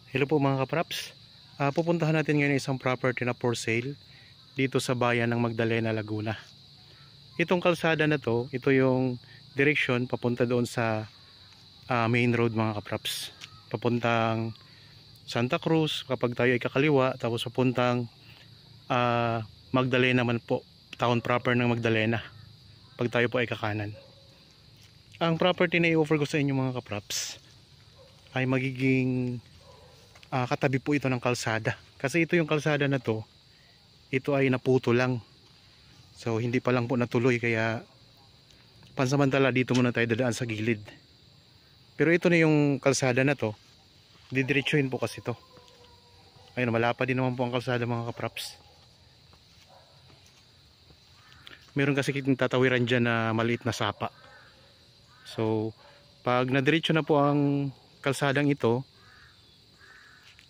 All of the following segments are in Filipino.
Hello po mga kapraps. Pupuntahan natin ngayon isang property na for sale dito sa bayan ng Magdalena, Laguna. Itong kalsada na to, ito yung direksyon papunta doon sa main road mga kapraps. Papuntang Santa Cruz kapag tayo ay kakaliwa, tapos papuntang Magdalena man po, town proper ng Magdalena pag tayo po ay kakanan. Ang property na i-offer ko sa inyo mga kapraps ay magiging katabi po ito ng kalsada, kasi ito yung kalsada na to, ito ay naputo lang, so hindi pa lang po natuloy, kaya pansamantala dito muna tayo dadaan sa gilid. Pero ito na yung kalsada na to, didiretsuhin po kasi to. Ayun, malapad din naman po ang kalsada mga kapraps. Meron kasi kitang tatawiran dyan na maliit na sapa, so pag nadiretso na po ang kalsadang ito,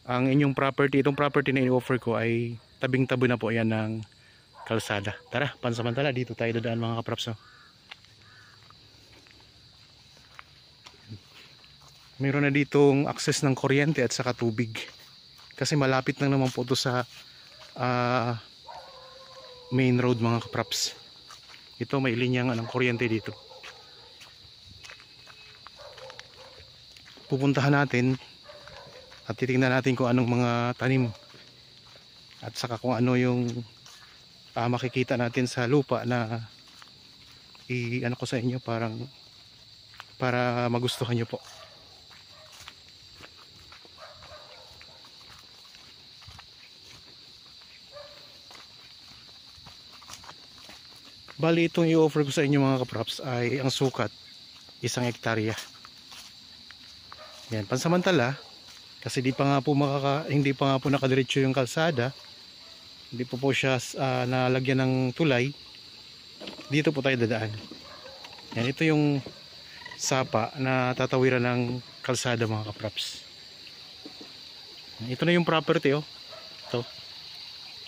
ang inyong property, itong property na i-offer ko ay tabing-tabi na po yan ng kalsada. Tara, pansamantala dito tayo dadaan mga kapraps. Mayroon na ditong access ng kuryente at saka tubig, kasi malapit lang naman po ito sa main road mga kapraps. Ito may linyang ng kuryente dito. Pupuntahan natin at titingnan natin kung anong mga tanim at saka kung ano yung makikita natin sa lupa na i-ano ko sa inyo, para magustuhan nyo po. Bali, itong i-offer ko sa inyo mga kapraps ay ang sukat 1 hektarya. Yan, pansamantala, kasi hindi pa nga po nakadiretso yung kalsada, hindi po siya nalagyan ng tulay. Dito po tayo dadaan. Yan, ito yung sapa na tatawiran ng kalsada mga kapraps. Ito na yung property ito.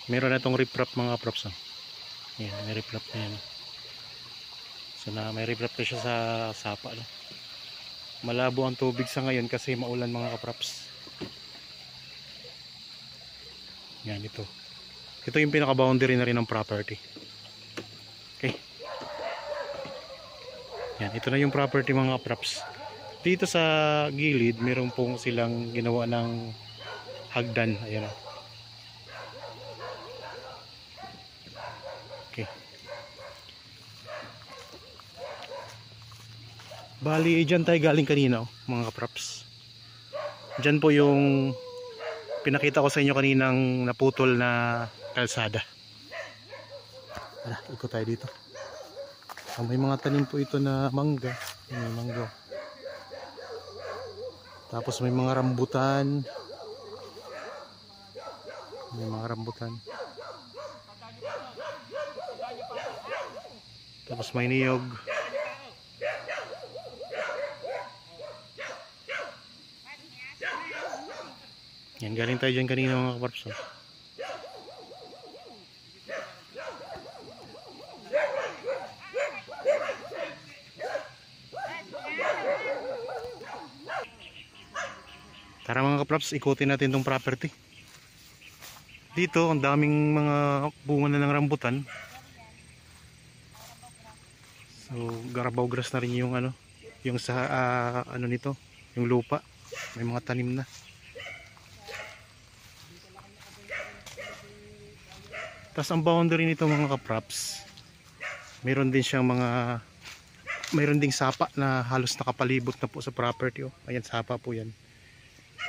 Meron na itong riprap mga kapraps. Yan, may riprap na yan. So may riprap na siya sa sapa. Malabo ang tubig sa ngayon kasi maulan mga kapraps. Yan, ito yung pinaka boundary na rin ng property. Okay, yan, ito na yung property mga kapraps. Dito sa gilid meron pong silang ginawa ng hagdan. Ayan o. Okay, bali dyan tayo galing kanina mga kapraps. Dyan po yung pinakita ko sa inyo kaninang naputol na kalsada. Ikot tayo dito. May mga tanim po ito na mangga. May mangga. Tapos may mga rambutan. Tapos may niyog. Yan, galing tayo dyan kanina mga kaparps. Tara mga kapraps, ikutin natin tong property. Dito ang daming mga bunga na ng rambutan. So garabaw grass na rin yung yung sa nito, yung lupa. May mga tanim na. Tapos ang boundary nito mga kapraps, mayroon ding sapa na halos nakapalibot na po sa property. Ayan, sapa po yan.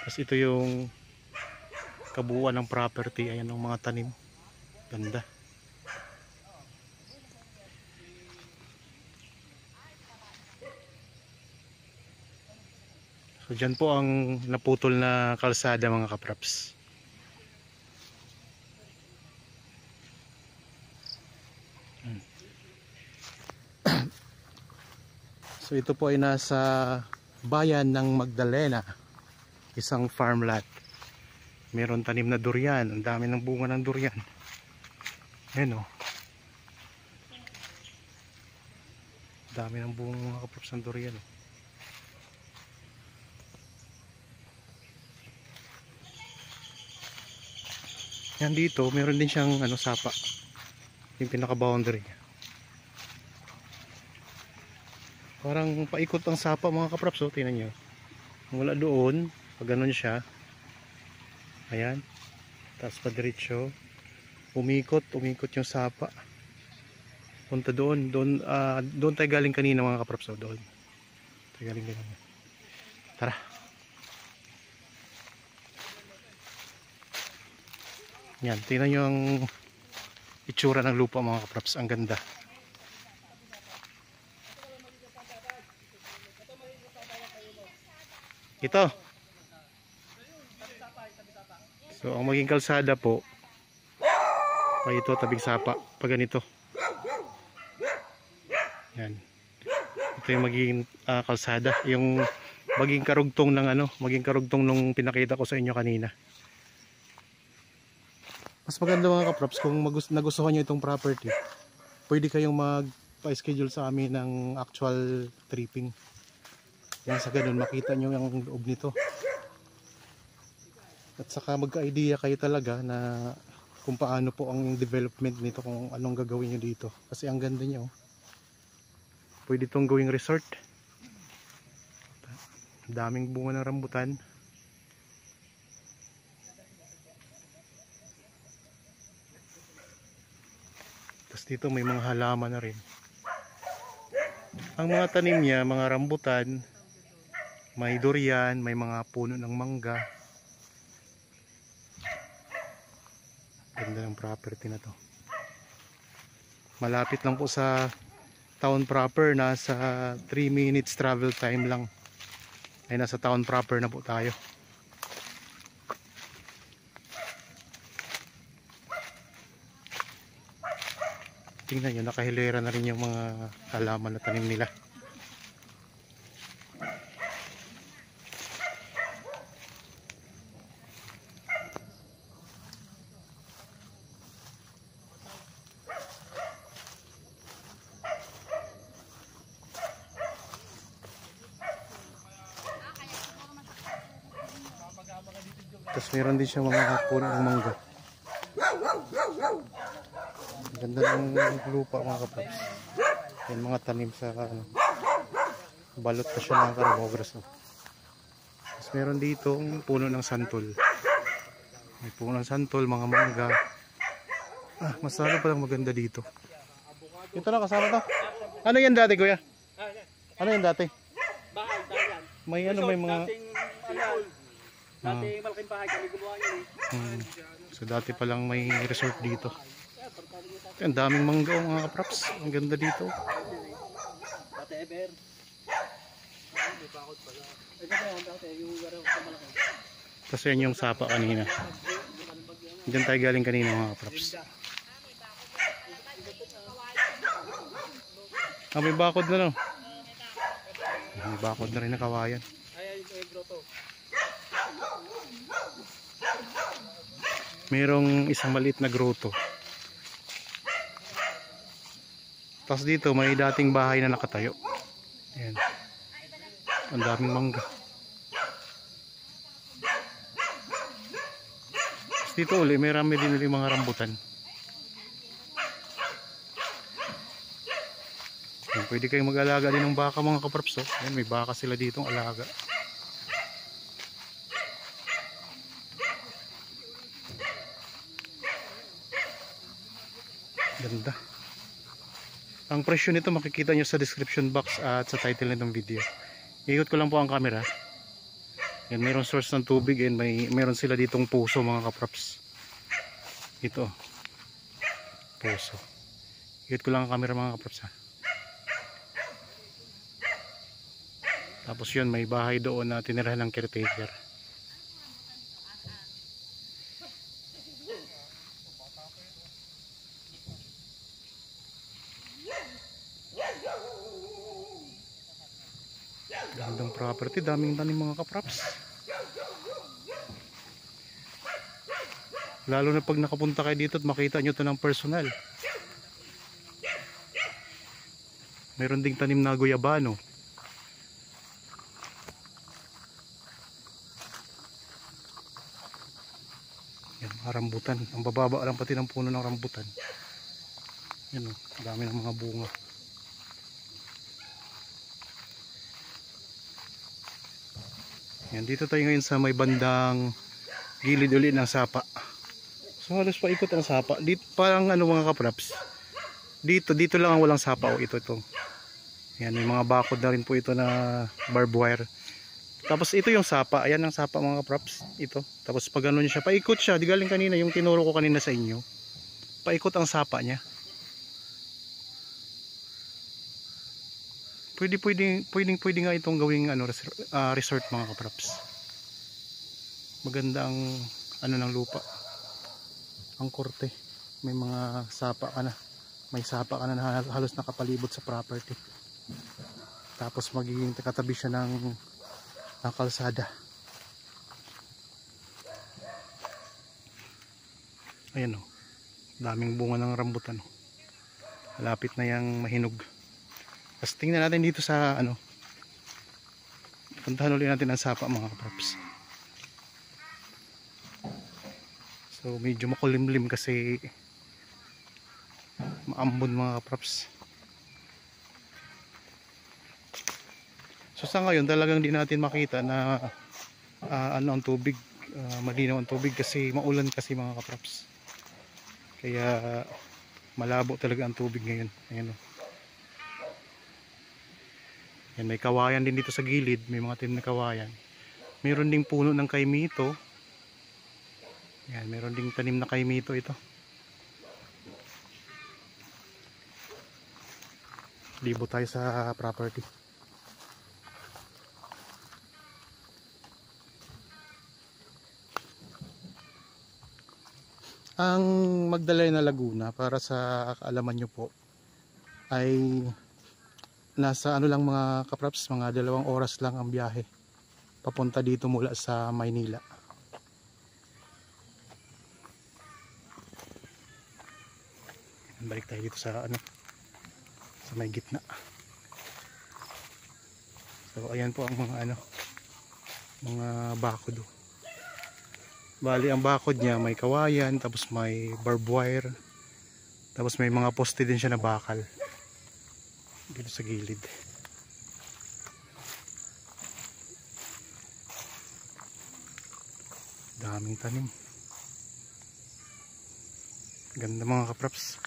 Tapos ito yung kabuuan ng property. Ayan ang mga tanim. Ganda. So dyan po ang naputol na kalsada mga kapraps. So ito po ay nasa bayan ng Magdalena, isang farm lot. Meron tanim na durian, ang dami ng bunga ng durian. Ayan dami ng bunga mga kapraps ng durian. Yan dito, meron din siyang ano, sapa. Yung pinaka boundary. Parang paikot ang sapa mga kapraps, oh, tingnan nyo. Mula doon, pag ganun siya, ayan, tapos pa diretso, umikot yung sapa. Punta doon, doon tayo galing kanina mga kapraps, oh, doon. Tayo galing kanina. Tara. Yan, tingnan nyo ang itsura ng lupa mga kapraps, ang ganda. Ito. So ang maging kalsada po ay ito, tabing sapa, pag ganito. Yan. Ito yung magiging kalsada, yung maging karugtong ng ano, maging karugtong nung pinakita ko sa inyo kanina. Mas maganda mga kaprops kung nagustuhan nyo itong property, pwede kayong magpa-schedule sa amin ng actual tripping. Yan, sa ganun makita nyo yung loob nito. At saka magka-idea kayo talaga na kung paano po ang development nito, kung anong gagawin nyo dito. Kasi ang ganda nyo. Pwede itong gawing resort. Daming bunga ng rambutan. Tapos dito may mga halaman na rin. Ang mga tanim niya, mga rambutan, may durian, may mga puno ng mangga. Ganda ng property na to. Malapit lang po sa town proper, nasa 3 minutes travel time lang ay nasa town proper na po tayo. Tingnan nyo, nakahilera na rin yung mga halaman na tanim nila. Tapos meron din siya mga puno ng mangga. Ganda ng lupa mga kapaps. Yan mga tanim sa ano, balot pa siya ng karabogras. Tapos meron dito puno ng santol. May puno ng santol, mga mangga. Mas lalo palang maganda dito. Ito na kasama to. Ano yan dati kuya? Ano yan dati? May ano, may mga dati malaking bahay kami gumawa niyan. So dati palang may resort dito. Ang daming mangga mga kapraps. Ang ganda dito. Dati ever. May bakod pala. Dati yung garaw sa malaki. Kasi yan yung sapa kanina. Diyan tayo galing kanina mga kapraps. May bakod na no. May bakod na rin na kawayan. Ayan yung grotto. Merong isang maliit na grotto. Tapos dito may dating bahay na nakatayo. Ayan. Ang daming mangga. Tapos dito uli may rami din ulit mga rambutan. Ayan, pwede kayong mag-alaga din ng baka mga kapraps. Ayan, may baka sila ditong alaga. Ganda. Ang presyo nito makikita nyo sa description box at sa title nitong video. Iikot ko lang po ang camera. Yan, mayroong source ng tubig and mayroon sila ditong puso mga kaprops. Ito. Puso. Iikot ko lang ang camera mga kaprops ha. Tapos yun, may bahay doon na tinirahan ng caretaker. Gandang property, daming tanim mga kapraps. Lalo na pag nakapunta kayo dito at makita nyo ito ng personal. Meron ding tanim na guyabano. Yan, mga rambutan. Ang bababa lang pati ng puno ng rambutan. Yan o, dami ng mga bunga. Yan, dito tayo ngayon sa may bandang gilid ulit ng sapa. So halos paikot ang sapa. Dito, parang ano mga kapraps. Dito lang ang walang sapa o ito. Yan, may mga bakod na rin po ito na barbed wire. Tapos ito yung sapa. Ayan ang sapa mga kapraps. Ito. Tapos pag ano niya siya, paikot siya. Di galing kanina yung tinuro ko kanina sa inyo. Paikot ang sapa niya. Pwede nga itong gawing ano, resort mga kapraps. Maganda ang ano ng lupa. Ang korte. May mga sapa ka na. May sapa ka na halos nakapalibot sa property. Tapos magiging katabi siya ng kalsada. Ayan o. Daming bunga ng rambutan. Malapit na yang mahinog. Tapos tingnan natin dito sa ano. Puntahan ulit natin ang sapa mga kapraps. So medyo makulimlim kasi maambon mga kapraps. So sa ngayon talagang di natin makita na ano ang tubig, malinaw ang tubig kasi maulan kasi mga kapraps. Kaya malabo talaga ang tubig ngayon. Ayan o. Yan, may kawayan din dito sa gilid, may mga tanim na kawayan. Meron ding puno ng kaimito. Yan, meron ding tanim na kaimito ito. Libo tayo sa property. Ang Magdalena Laguna, para sa kaalaman nyo po, ay nasa ano lang mga kapraps, mga 2 oras lang ang biyahe papunta dito mula sa Maynila. Balik tayo dito sa ano, sa may gitna. So ayan po ang mga ano, mga bakod. Bali ang bakod niya may kawayan, tapos may barbed wire, tapos may mga poste din siya na bakal dito sa gilid. Daming tanim. Ganda mga kapraps.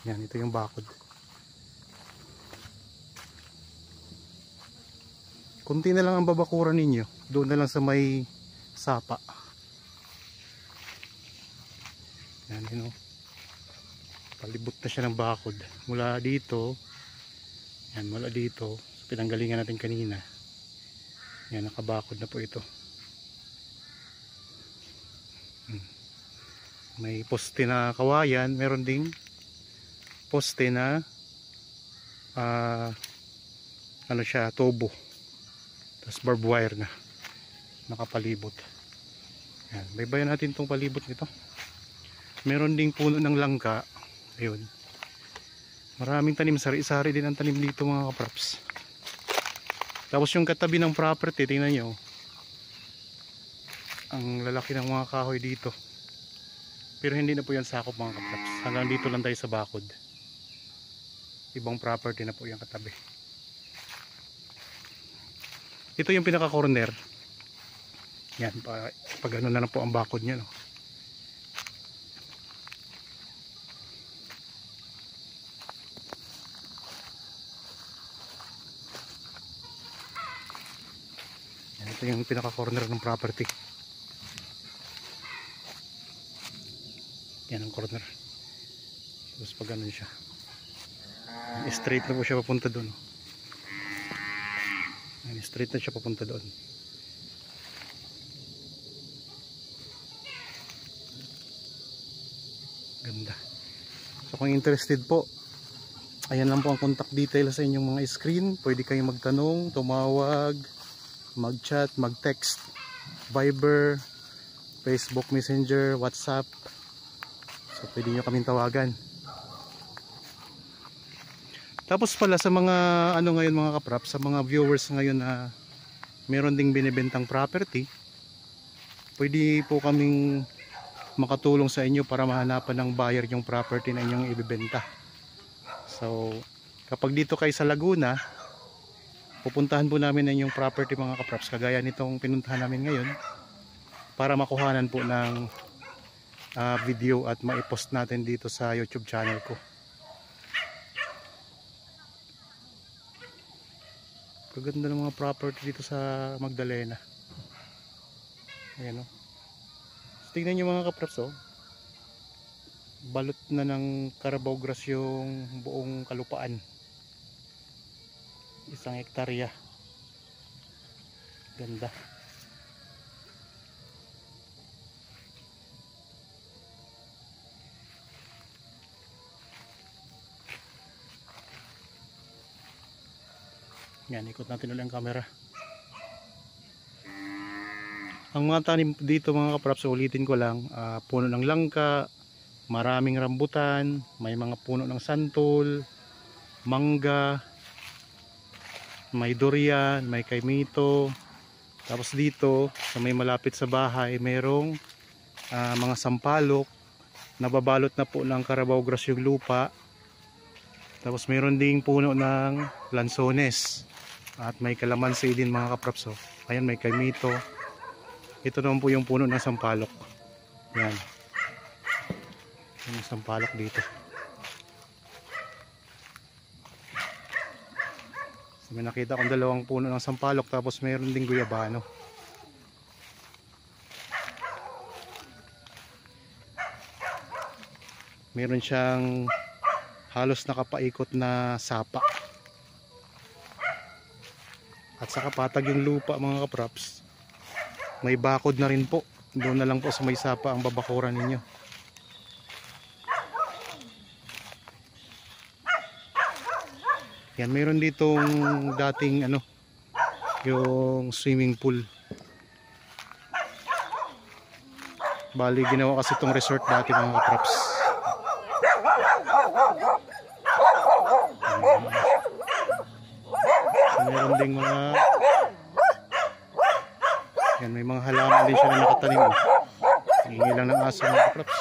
Yan, ito yung bakod. Kunti na lang ang babakuran ninyo. Doon na lang sa may sapa. Yan, yun o. Palibot na siya ng bakod. Mula dito. Yan, mula dito. So, pinanggalingan natin kanina. Yan, nakabakod na po ito. May poste na kawayan. Meron ding poste na ano siya, tubo. Tapos barbed wire na nakapalibot. Yan, baybayan natin itong palibot nito. Meron ding puno ng langka. Ayun, maraming tanim, sari-sari din ang tanim dito mga kapraps. Tapos yung katabi ng property, tingnan nyo ang lalaki ng mga kahoy dito. Pero hindi na po yan sakop mga kapraps. Hanggang dito lang tayo sa bakod. Ibang property na po yung katabi. Ito yung pinaka corner. Yan, pag ano na po ang bakod niya, no? Yan, ito yung pinaka corner ng property. Yan ang corner. Tapos pag ano siya, straight na po siya papunta doon. Straight na siya papunta doon. Ganda. So kung interested po, ayan lang po ang contact details sa inyong mga screen. Pwede kayong magtanong, tumawag, mag-chat, mag-text, Viber, Facebook Messenger, WhatsApp. So So pwede nyo kaming tawagan. Tapos pala sa mga ano ngayon mga kaprap, sa mga viewers ngayon na meron ding binibentang property, pwede po kaming makatulong sa inyo para mahanapan ng buyer yung property na inyong ibibenta. So kapag dito kayo sa Laguna, pupuntahan po namin ang inyong property mga kapraps, kagaya nitong pinuntahan namin ngayon, para makuhanan po ng video at maipost natin dito sa YouTube channel ko. Kaganda ng mga property dito sa Magdalena. Ayan o. So, tingnan nyo mga kapraps o. Balot na ng Carabao grass yung buong kalupaan. 1 hektarya. Ganda. Yan, ikot natin ulit ang camera. Ang mga tanim dito mga kapraps, ulitin ko lang, puno ng langka, maraming rambutan, may mga puno ng santol, mangga, may durian, may kaimito. Tapos dito sa may malapit sa bahay, mayroong mga sampalok, nababalot na po ng Carabao grass yung lupa. Tapos mayroon ding puno ng lansones. At may kalamansi din mga kapraps. Oh. Ayan, may kaimito. Ito naman po yung puno ng sampalok. Yan. Yung sampalok dito. So, may nakita akong 2 puno ng sampalok. Tapos mayroon ding guyabano. Meron siyang halos nakapaikot na sapa. At saka patag yung lupa mga kapraps. May bakod na rin po. Doon na lang po sa may sapa ang babakuran ninyo. Yan, mayroon ditong dating ano, yung swimming pool. Bali ginawa kasi itong resort dati mga kapraps. Meron ding mga yan, may mga halaman din siya na nakatanim. Hingi lang ng aso mga kapraps.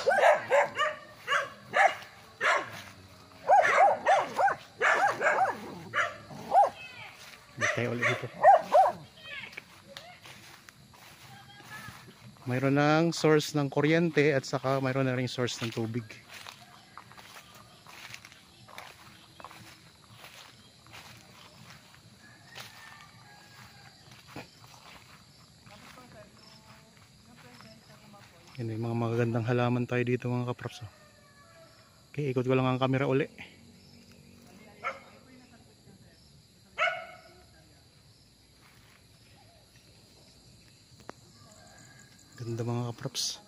Balik tayo ulit dito. Mayroon ng source ng kuryente at saka mayroon na ring source ng tubig. Yan, may mga magagandang halaman tayo dito mga kapraps. Okay, ikot ko lang ang camera uli. Ganda mga kapraps.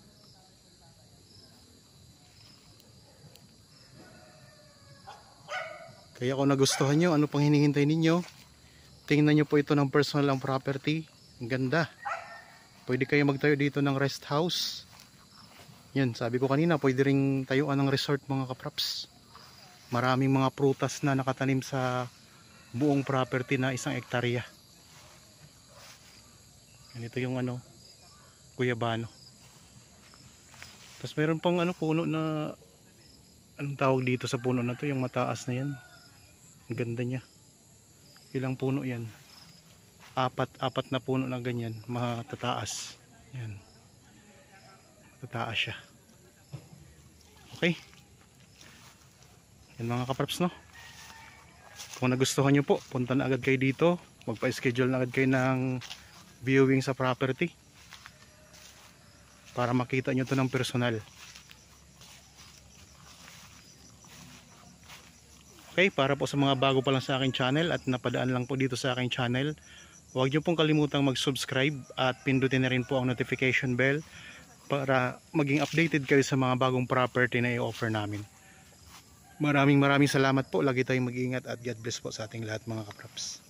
Kaya kung nagustuhan nyo, ano pang hinihintay ninyo? Tingnan nyo po ito ng personal ang property. Ang ganda. Pwede kayo magtayo dito ng rest house. Yan, sabi ko kanina, pwede ring tayuan ng resort mga kapraps. Maraming mga prutas na nakatanim sa buong property na 1 hektarya. Ganito yung ano, guyabano. Tapos meron pang ano, puno na, anong tawag dito sa puno na to, yung mataas na yan. Ang ganda niya. Ilang puno yan? 4 na puno na ganyan, matataas. Yan. Tataas siya. Okay. Yan mga kapraps, no? Kung nagustuhan nyo po, punta na agad kayo dito. Magpa-schedule na agad kayo ng viewing sa property para makita nyo to ng personal. Okay, para po sa mga bago pa lang sa aking channel at napadaan lang po dito sa aking channel, huwag nyo pong kalimutang mag-subscribe at pindutin na rin po ang notification bell para maging updated kayo sa mga bagong property na i-offer namin. Maraming salamat po. Lagi tayong mag-iingat at God bless po sa ating lahat mga kapraps.